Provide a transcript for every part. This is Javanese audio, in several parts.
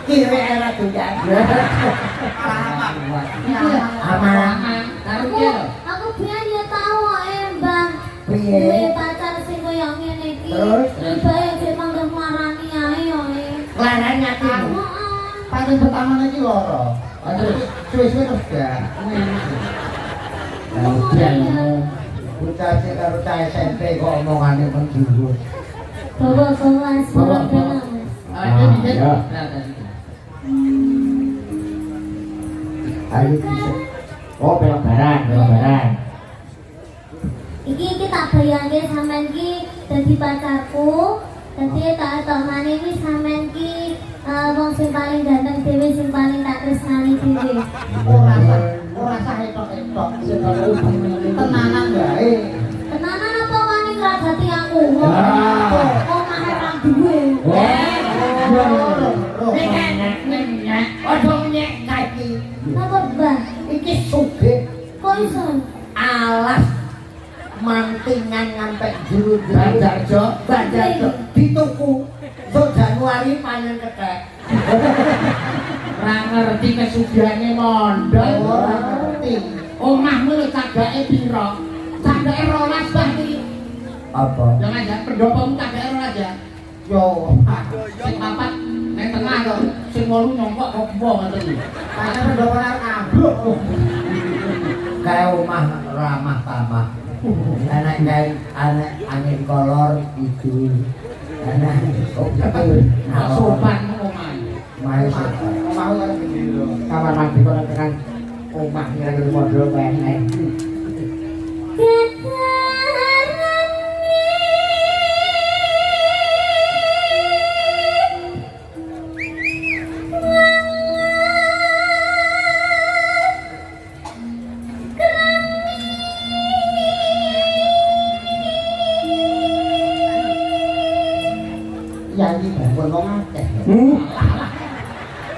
kiri era doyan. Aman. Aku biyen ya tau kok Mbah. Piye? Duwe pacar sing koyo ngene iki. Terus? Tibae sing manggah marani ae yo. Larane atimu. Paling pertama iki loro. Terus suwe-suwe terus gak. Udan. Bocah sing karo cah SMP kok omongane mendhuwur. Bawa kelas bawa kelas. Ya. Ayo bisa. Oh, belok baran. Iki tak bayangke sampean ki dadi pacarku. Dadi tak tomane iki sampean ki wong sing paling ganteng dhewe sing paling tak tresnani dhewe. Ora sah etok-etok. Tenanan bae. Tenanan apa wani ngragati aku? Oh, mahe ra duwe. Ojo nyek kaki. Apa Mbah? Iki sugih Kok iso? alas mantingan ngampe juru Banjarjo dituku untuk Januari panen kethek. Ora ngerti kesugihane mondok. Ora ngerti. Omahmu lho cagake pira? Cagake 12 bah iki. Apa? Jangan ya pendopomu cagake 12 ya. Yo, Sing papat nang tengah kok. Sing 8 nyongkok kok empo ngoten iki. panen pendoponan ambruk. Kayak omah ramah tamah. Anak kayak anak angin kolor itu. Anak Sopan omah. Mai sopan. Kamar mandi kok tekan omah ngira-ngira model penek. Ya iki bangun wong akeh.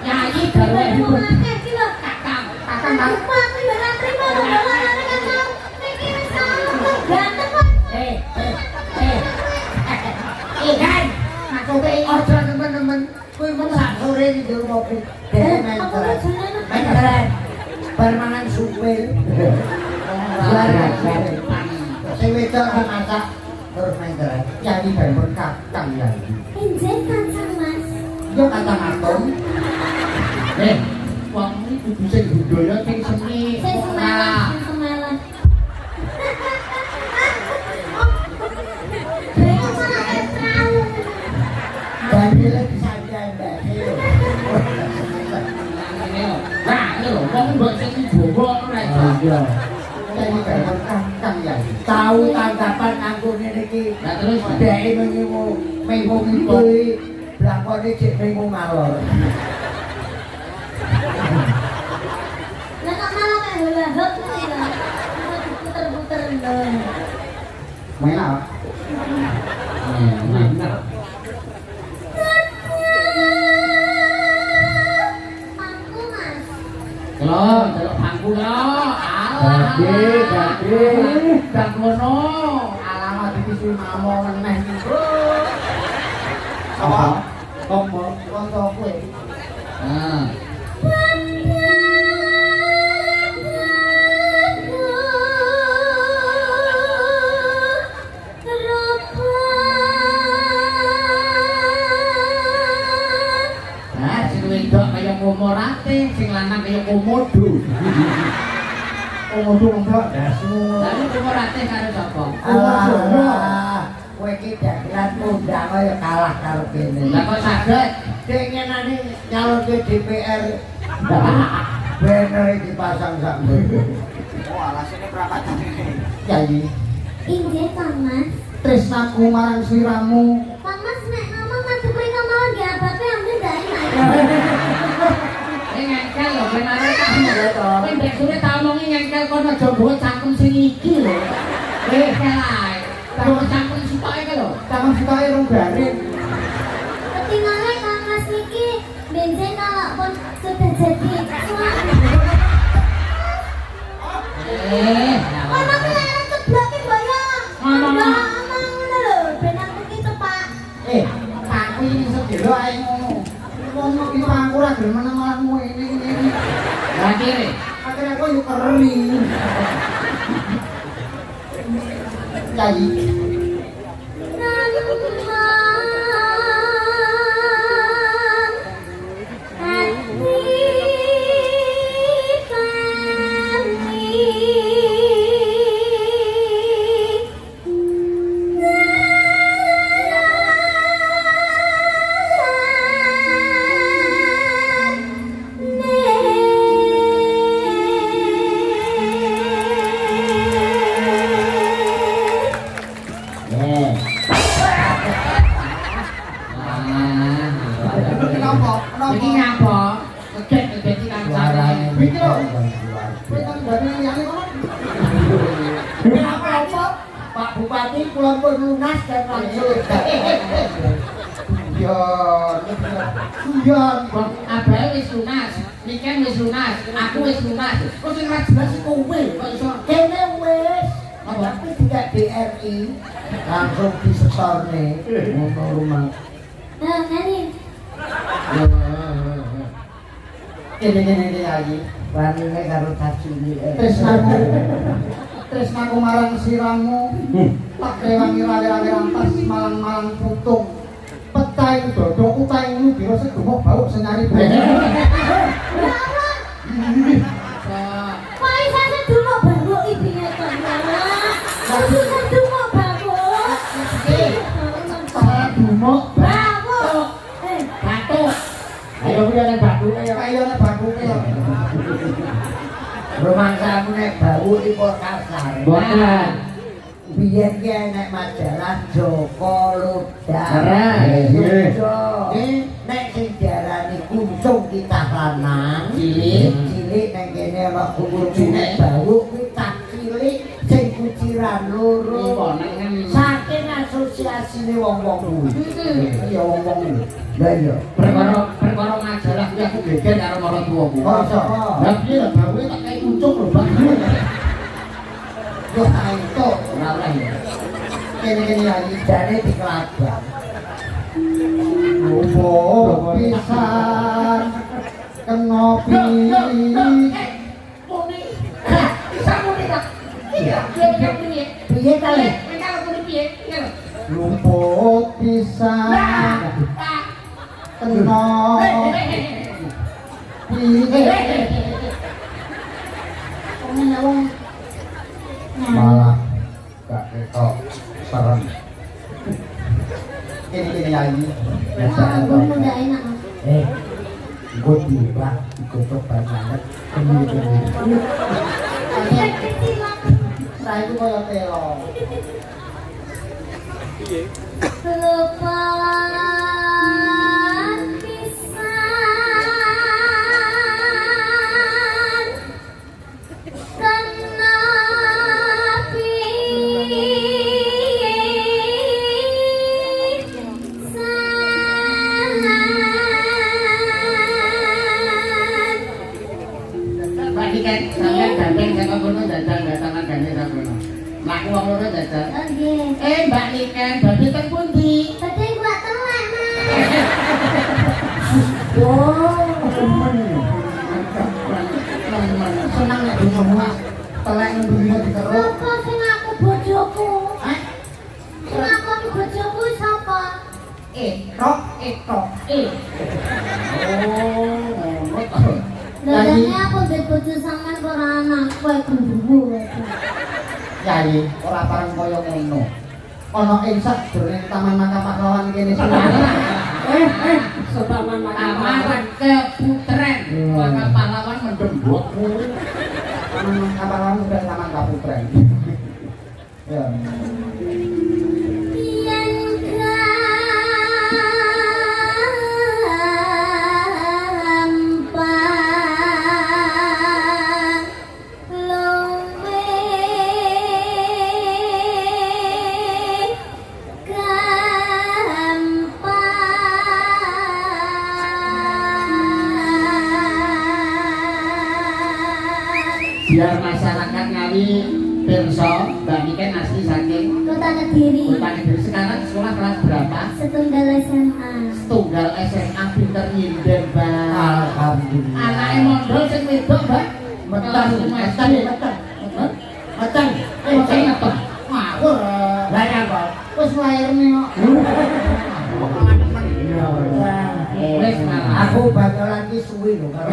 Nyanyi gawe Wong akeh iki lho. Kakang aku yo ora trimo lho lare kan mau. Iki wis salah ganteng kok. Kan, maksude ojo teman-teman. Kuwi mung sak sore iki yo ngopi. Apa jenenge? Keren. Permangan supir. Sing wedok masak terus main keren. Jadi bangun kakang ya. Injen kancang Mas. Yo kakang atom. wong iki kudu sing budaya sing seni. Sing semelan, sing semelan. Jadi lagi saja Mbak. Nah, iki lho wong mbok sing bawa ora iso. Jadi bangun kakang ya. Tahu tanggapan aku ngene iki. Lah terus Dhek mengko iki blakone cek mengko ngalor. Lah kok malah kayak hula-hop ngono ya. Puter-puter lho. Main apa? Pangku Mas. Lho, delok bangku lho. Gade. Gak ngono. Alamat iki sing mau meneh iki. Apa? Kompo kanca kowe. Nah, sing wedok kaya komorate, sing lanang kaya komodo. Komodo mbok dasmu. Lalu komorate karo sapa? Alah, kowe iki dagelan undang kaya kalah karo kene. Lah kok saged? Dek ngenani nyalonke DPR. Bener iki dipasang sak mbene. Oh, alasane berangkat jadi Injen Kang Mas. tresnaku marang sliramu. Kang Mas nek ngomong madhep mriko mawon nggih abate ambil ndak enak. Ngengkel lho, benar tak to. Kowe ndek sore tak omongi ngengkel kono aja bawa cangkem sing iki lho. Kelae. Bawa cangkem sitoke ke lho. Tangan sitae rong garing. Ketinggalan Kang Mas niki bensin kalau pun sudah jadi suami. Ono ki lek ceblokin boyo. Ngomong. Ngomong ngono lho, ben aku ki tepak. Aku ini sedelo ae ngono. Wong iki pangku ora gelem meneng-meneng ini. Akhirnya Akhirnya aku yuk kering. Jadi kenapa? Iki ngapa? Keget iki kancane. Iki lho. Kowe kan bane liyane kok. Kenapa? Pak Bupati kula pun lunas dan langsung. Iya, Bang Abel wis lunas, Niken wis lunas, aku wis lunas. Kok sing ra jelas kowe kok iso kene wis. Tapi tidak BRI langsung disetorne ngono rumah. Nah, Nani. Ini lagi. Wanine karo cacine. Tresnaku marang siramu. Tak rewangi rawe-rawe rampas malang-malang putung. Petai dodok utaingmu biro sedumuk bau senyari banyak. Kok iso sedumuk bau iki ya to? Iso sedumuk bau. Sedumuk Bau. batuk. ayo kuwi ana bathuke ya ayo ana bathuke ya. Rumangsamu nek bau iki kok kasar. Boten. Biyen ki enek majalah Joko Lodak. Nggih. Nek sing diarani kuncung kitah lanang, cilik nang kene ana kucing bau kuwi tak cilik sing kuciran loro. Saking asosiasine wong-wong kuwi. Ya wong-wong kuwi. Lah iya. Perkara majalah kuwi aku geger karo marang tuwaku. Oh, sapa? Lah piye lah bawe tak kei kuncung lho, Bang. Yo ayo Ora oleh ya. kene-kene lagi jane dikelabang. Lupa pisan kena Muni. Bisa muni tak? Iya, piye? piye kali? Mental muni piye? Ngene. Lupa pisan kena piye? Wong malah gak ketok serem. Ini lagi. Aku udah enak. Gue tiba dikutuk banget. Saya itu kayak telo. Kelupaan pisan kena pisan. Berarti kan sampean gandeng saka kono jajal datangan gandeng saka kono. Laku wong loro jajal. Oke. Mbak Niken, berarti teng pundi? Tadi gua telak, Mas. Senang ya di rumah. Telek nunggunya di keruk. Apa sing aku bojoku? Sing aku bojoku sapa? Etok. Oh, Dadane aku ndek bojo sampean kok ora anak kowe gendruwo. Yai, ora pareng kaya ngono. Ana ing sadurunge Taman Makam Pahlawan kene sing Taman Keputren. Makam pahlawan mendembok. Taman Makam Pahlawan udah Taman Kaputren. Ya. Yen gampang luwe gampang. Biar masyarakat Ngawi pirsa, Mbak Niken asli saking Kota Kediri. Kota Kediri. Sekarang sekolah kelas berapa? Setunggal SMA. Tunggal SMA pinter nyinden, Mbak. Anake mondol sing wedok, Mbak. Meten. Sing ngetep. Ngawur. Lah ya kok. Wis lairne kok. Wis malah. Aku bakalan ki suwi lho karo.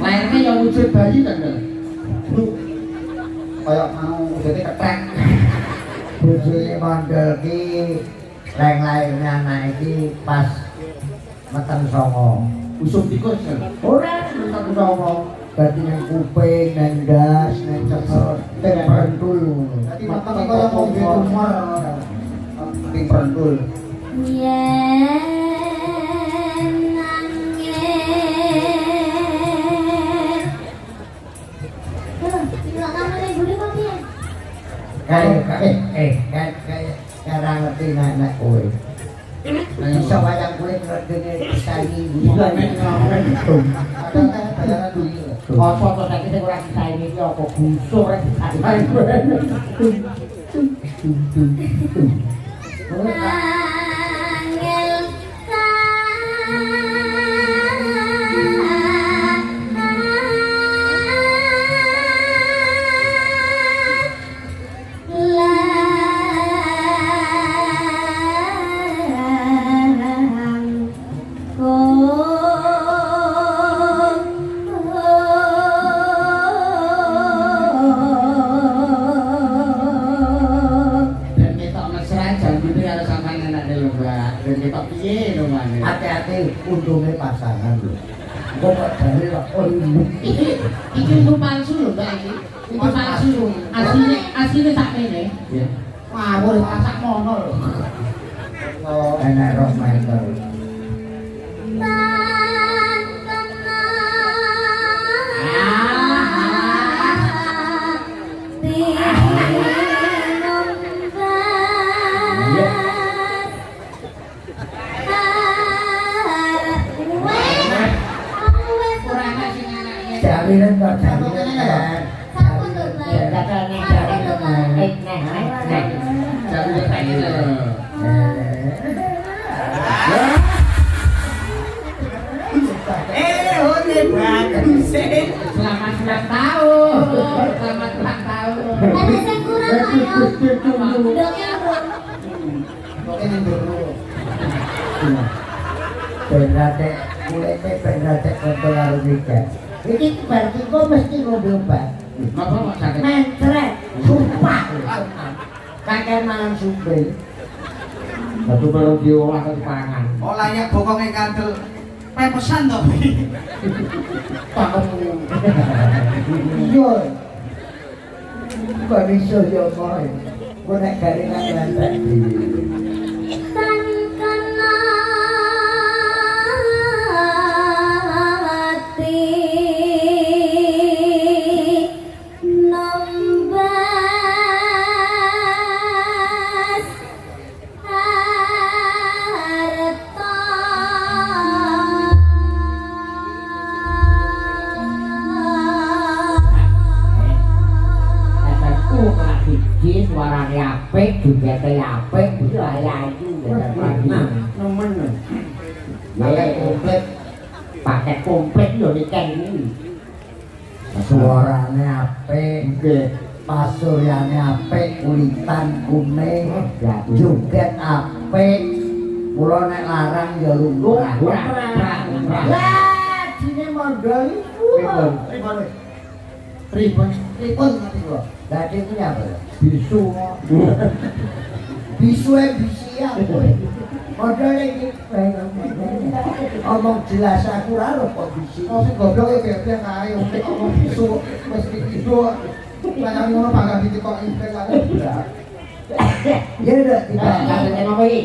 Lairne ya wujud bayi kan, Mbak. Kayak mau jadi ketrek. Bojone mondol ki lain-lainnya anak iki pas meteng songo. Usum tikus. Ora meteng songo. Dadi nang kuping, nang das, nang cekor, nang pentul. Dadi meteng kaya mobil tumor. Nang pentul. Yen nangis. Enggak kamane budi kok piye? Kayak cara ngerti nek kowe. Iso wayang kulit ngene saiki Iya nek ngomong itu. bayaran dulu. Apa kok saiki sing ora disaini iki apa busuk rek disaini. Angel Dan ketok mesra jambune karo sampean enake lho, Mbak. Dan ketok piye lho, Mas. Hati-hati untungnya pasangan lho. Kok kok dari kok Iki untuk palsu lho, Mbak iki. Itu palsu. Asline sak mene. ya. Ngawur pasak mono lho. Enak rock metal. Jaminan kok jaminan. Jambune kayak gitu lho. Udah banget sih. Selamat ulang tahun. Selamat ulang tahun. Ada sing kurang ayo. Doknya Ini dulu. Berarti kulitnya berarti kontrol harus nikah. Ini berarti kok mesti ngombe obat. Ngapa kok sakit? Mencret, sumpah. Kakek mangan sumpah. Batu baru diolah ke pangan. Olahnya bokongnya kandel pepesan toh. Iya. Kok iso yo kowe. Kok nek garingan lantek dhewe. tan kena hati nombas harta Efekku kelas siji suarane apik, jugete apik, bisa ayu ya. Nemen. Pakai komplit, Paket komplit lho niken iki. suarane apik, pasuryane apik, kulitan kuning, joget apik. Kula nek larang ya lumrah. Lah, dine mondol iku. Pripun? Pripun ngerti kula? Lah iki apa? Bisu. Bisu bisia kowe. Modal iki omong jelas aku ora lho kok bisi. Oh sing goblok ya kayak kae omong bisu mesti itu. Lah ngono bangga dikoki impres lah. Ya udah kita Katene apa iki?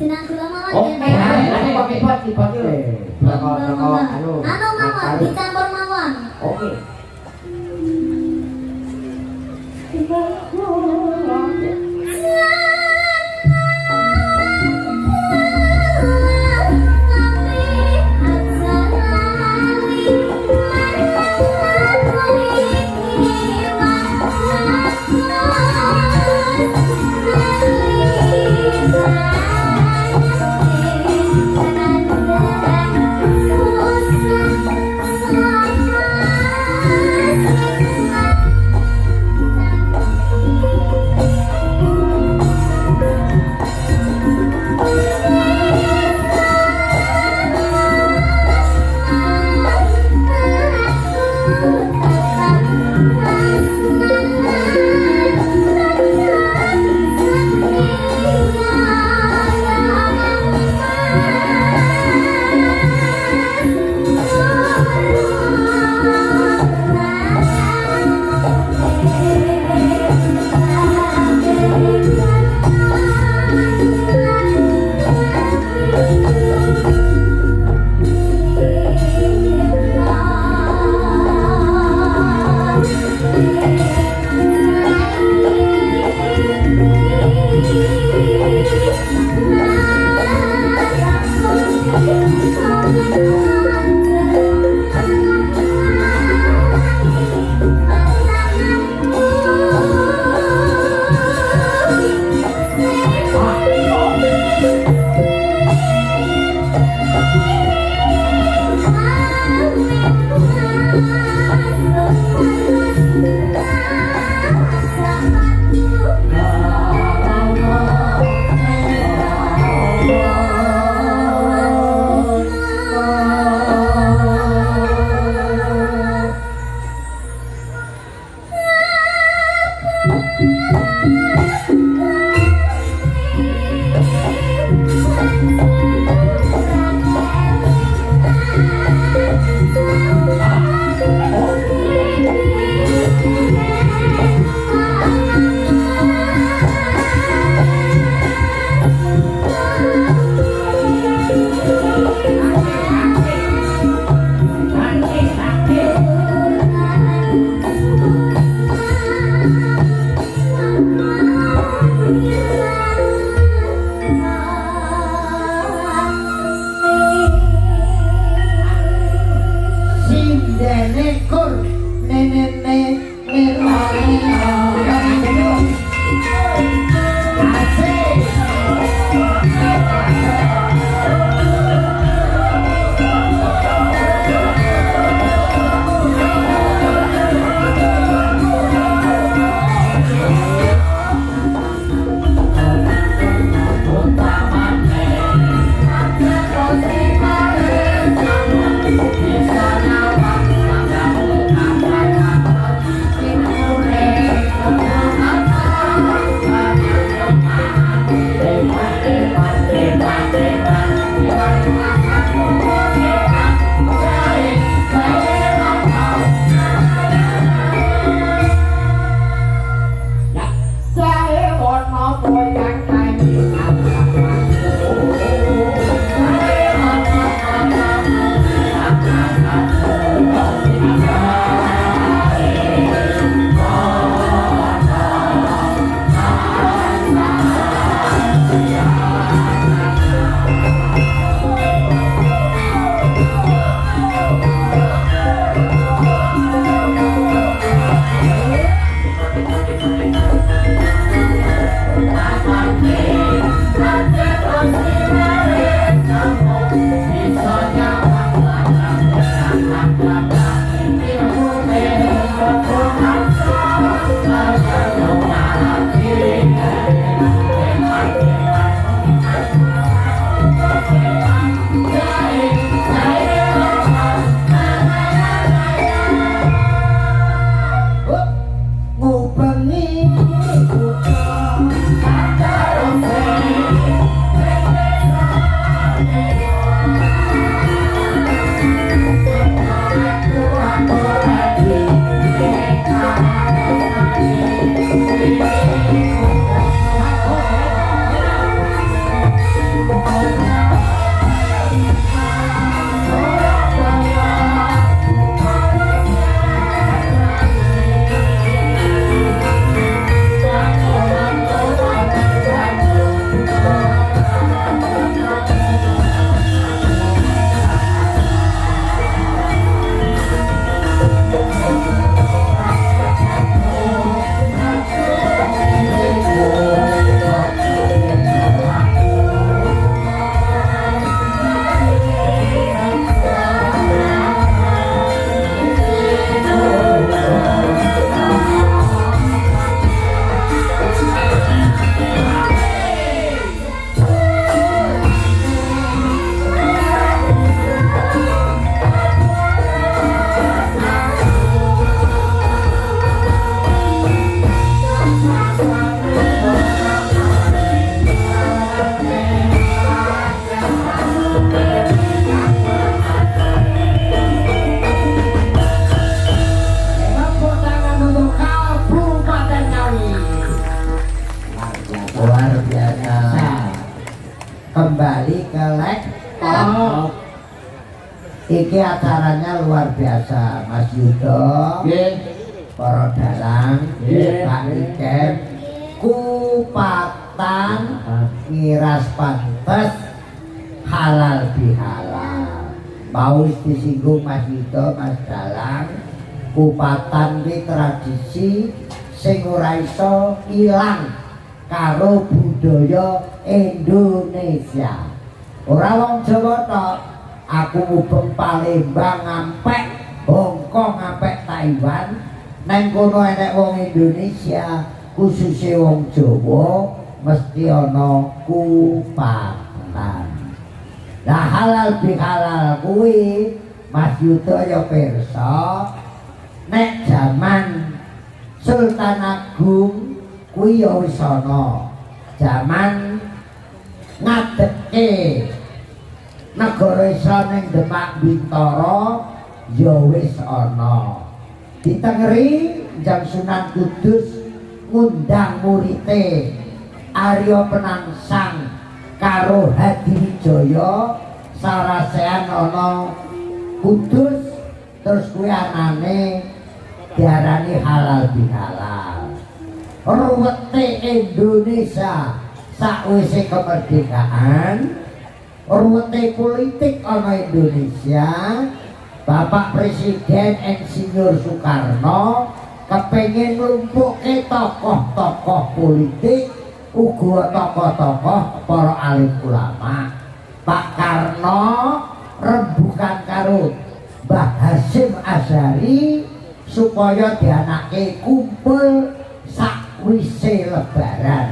Senang kula mawon Oke, ane kok kipot le. Anu anu mawon dicampur mawon. Oke. Thank you. melek. Oh. Iki acaranya luar biasa, Mas Yudo, Nggih. para dalang, Nggih. Pak Iken, kupatan ngiras pantes halal bihalal. Mau disinggung Mas Yudo, Mas Dalang, kupatan ki tradisi sing ora iso ilang karo budaya Indonesia. Ora wong Jawa tok, aku mubeng Palembang ngampek Hongkong ngampek Taiwan, neng kono enek wong Indonesia khususnya wong Jawa mesti ana kupatan. Lah halal bihalal kuwi Mas Yudo ya pirsa nek jaman Sultan Agung kuwi ya wis ana. Jaman ngadeke negara Islam ning Demak Bintoro ya wis ana. Ditengeri Jam Sunan Kudus ngundang murite Arya Penangsang karo Hadiwijaya sarasean ana Kudus, terus kuwi anane diarani halal bihalal. Ruwete Indonesia sakwise kemerdekaan, ruwete politik ana Indonesia. Bapak Presiden Insinyur Soekarno kepengin nglumpukke tokoh-tokoh politik uga tokoh-tokoh para alim ulama. Pak Karno rembukan karo Mbah Hasyim Asy'ari supaya dianake kumpul sakwise lebaran,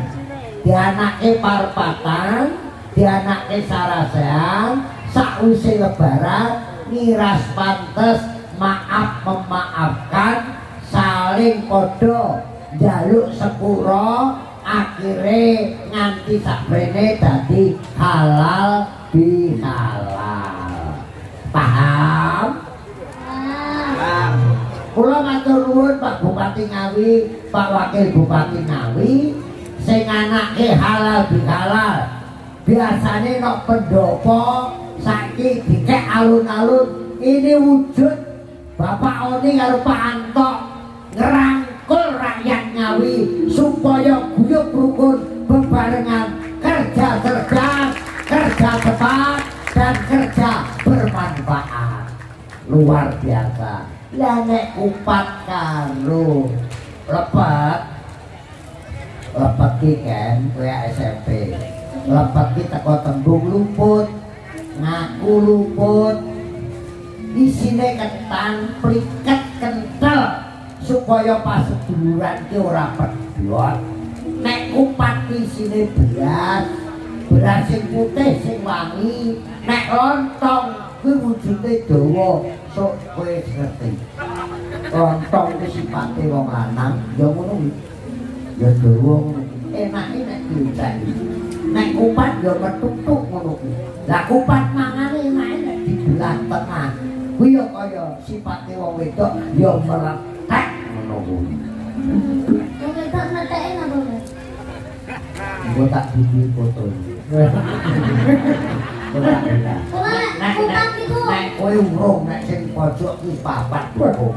dianake parpatan, dianake sarasean sakwise lebaran ngiras pantes maaf memaafkan saling podo njaluk sepuro akhire nganti sabrene dadi halal bihalal. Paham? Kula matur nuwun Pak Bupati Ngawi, Pak Wakil Bupati Ngawi sing anake halal bihalal. Biasane nek pendopo saiki dikek alun-alun ini wujud Bapak Oni karo Pak Anto ngerangkul rakyat Ngawi supaya guyub rukun bebarengan kerja cerdas, kerja cepat dan kerja bermanfaat. Luar biasa. Lah nek kupat karo lepet ki kan kowe SMP. Lepet ki teko tembung luput, ngaku luput, isine ketan pliket kental supaya pas seduluran ki ora pedhot. Nek kupat isine beras, beras sing putih sing wangi. Nek lontong kuwi wujude dawa, sok kowe ngerti. Lontong ki sipate wong lanang ya ngono kuwi. Ya dawa ngono. Enake nek diucani. Nek kupat ya metuk-tuk ngono kuwi. Lah kupat mangane enake nek dibelah tengah. Kuwi ya kaya sipate wong wedok ya meletek ngono kuwi. Wong wedok neteke napa, Mas? Gua tak bikin foto. Nek kupat iku Nek kowe urung nek sing pojok ki papat kok.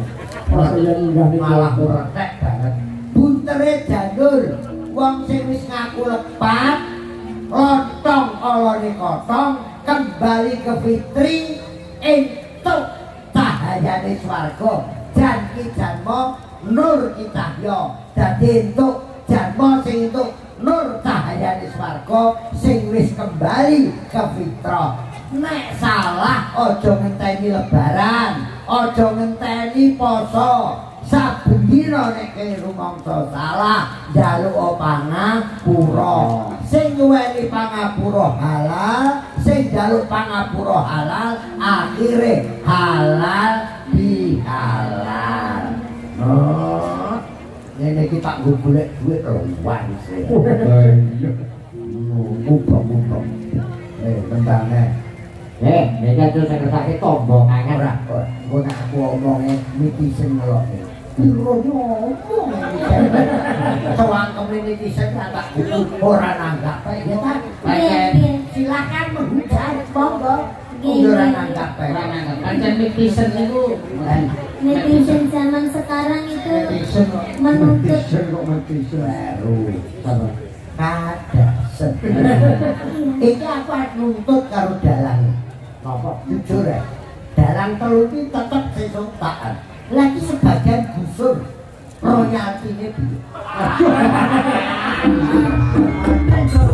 Malah retek banget. Buntere jandur wong sing wis ngaku lepat lontong olone kotong kembali ke fitri entuk cahayane swarga jan ki janma nur ki cahya dadi entuk janma sing entuk nur cahayane swarga sing wis kembali ke fitrah. Nek salah aja ngenteni lebaran, aja ngenteni poso. Saben dina nek kene rumangsa salah njaluk pangapura. Sing nyuweni pangapura halal, sing njaluk pangapura halal, akhire halal bihalal. Oh, ngene iki tak nggo golek dhuwit luwih sih. Mumpung. Tentangnya. Nek terus sekretari tombong angel Ora, kok nek aku omonge netizen lho. Piro ngomong soal netizen tak ora nanggap ya tak. Silakan menghujat. kabeh. Ora nangkep. Pancen netizen niku Netizen zaman sekarang itu Netizen kok. menuntut Netizen kok netizen. baru sama kada iki aku arep nuntut karo dalang apa jujur ya dalang telu iki tetep sesuk taat lagi sebagian gusur royaltine piye